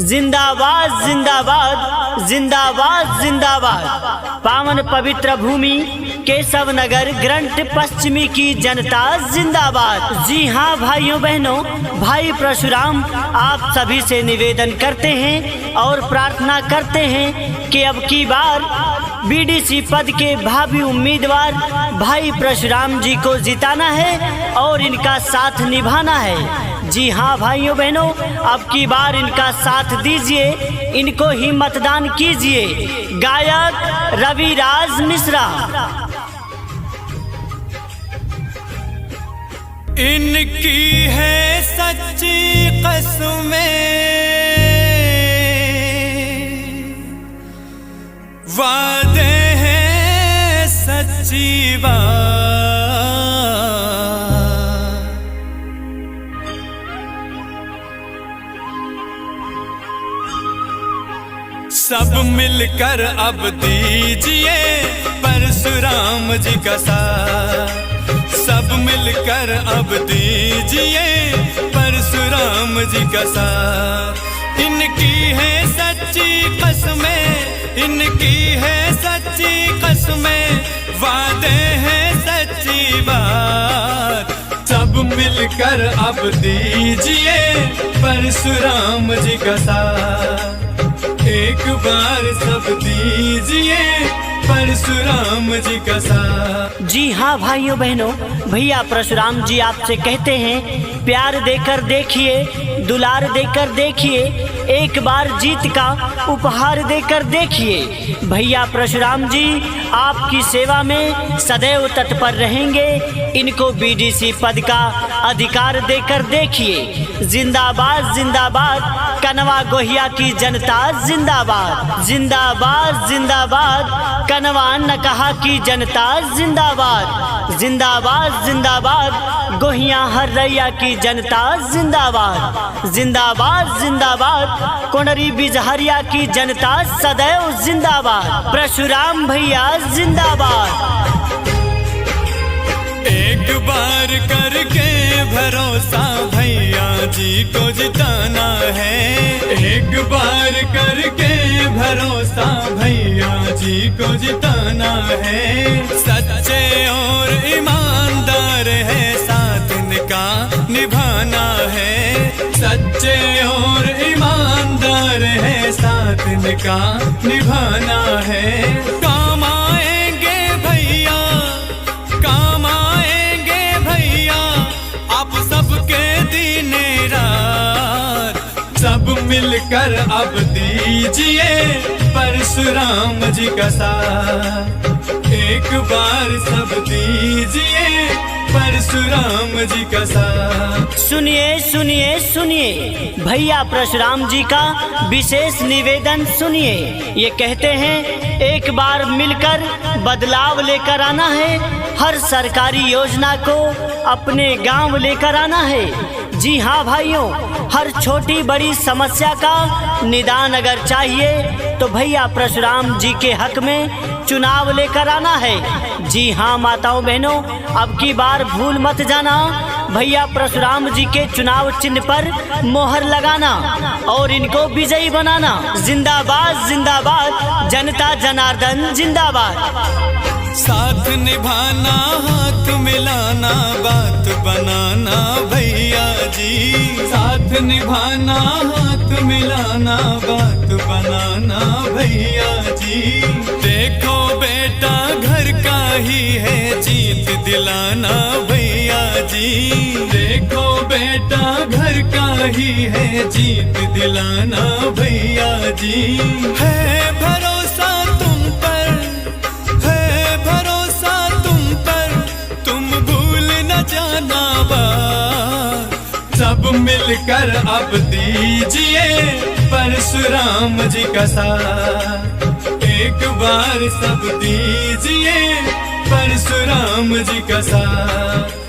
जिंदाबाद जिंदाबाद जिंदाबाद जिंदाबाद। पावन पवित्र भूमि केशव नगर ग्रंथ पश्चिमी की जनता जिंदाबाद। जी हाँ भाइयों बहनों, भाई परशुराम आप सभी से निवेदन करते हैं और प्रार्थना करते हैं कि अब की बार बीडीसी पद के भावी उम्मीदवार भाई परशुराम जी को जिताना है और इनका साथ निभाना है। जी हाँ भाइयों बहनों, अब की बार इनका साथ दीजिए, इनको ही मतदान कीजिए। गायक रविराज मिश्रा। इनकी है सच्ची कसमें, वादे हैं सच्ची बात। सब मिलकर अब दीजिए परशुराम जी का साथ। सब मिलकर अब दीजिए परशुराम जी का साथ। इनकी है सच्ची कसमें, इनकी है सच्ची कसमें, वादे हैं सच्ची बात। सब मिलकर अब दीजिए परशुराम जी का साथ। एक बार सब दीजिए परशुराम जी का साथ। जी हाँ भाइयों बहनों, भैया परशुराम जी आपसे कहते हैं प्यार देकर देखिए, दुलार देकर देखिए, एक बार जीत का उपहार देकर देखिए। भैया परशुराम जी आपकी सेवा में सदैव तत्पर रहेंगे, इनको बीडीसी पद का अधिकार देकर देखिए। जिंदाबाद जिंदाबाद कनवा गोहिया की जनता जिंदाबाद। जिंदाबाद जिंदाबाद कनवा नकहा की जनता जिंदाबाद। जिंदाबाद जिंदाबाद गोहिया हर्रैया की जनता जिंदाबाद। जिंदाबाद जिंदाबाद कोंडरी बिजहरिया की जनता सदैव जिंदाबाद। परशुराम भैया जिंदाबाद। एक बार करके भरोसा भैया जी को जिताना है। एक बार करके भरोसा भैया जी को जिताना है। सच्चे और ईमानदार है, साथ इनका निभाना है। सच्चे और ईमानदार है, साथ इनका निभाना है। काम आएंगे भैया, काम आएंगे भैया, आप सबके दिन रात। सब मिलकर अब दीजिए परशुराम जी का साथ। एक बार सब दीजिए परशुराम जी का साथ। सुनिए सुनिए सुनिए, भैया परशुराम जी का विशेष निवेदन सुनिए। ये कहते हैं एक बार मिलकर बदलाव लेकर आना है, हर सरकारी योजना को अपने गांव लेकर आना है। जी हाँ भाइयों, हर छोटी बड़ी समस्या का निदान अगर चाहिए तो भैया परशुराम जी के हक में चुनाव लेकर आना है। जी हाँ माताओं बहनों, अब की बार भूल मत जाना, भैया परशुराम जी के चुनाव चिन्ह पर मोहर लगाना और इनको विजयी बनाना। जिंदाबाद जिंदाबाद जनता जनार्दन जिंदाबाद। साथ निभाना, हाथ मिलाना, बात बनाना भैया जी। साथ निभाना, हाथ मिलाना, बात बनाना भैया जी। देखो बेटा घर का ही है, जीत दिलाना भैया जी। देखो बेटा घर का ही है, जीत दिलाना भैया जी। है भरोसा तुम पर, है भरोसा तुम पर, तुम भूल न जाना बात। सब मिलकर अब दीजिए परशुराम जी का साथ। एक बार सब दीजिए परशुराम जी का साथ।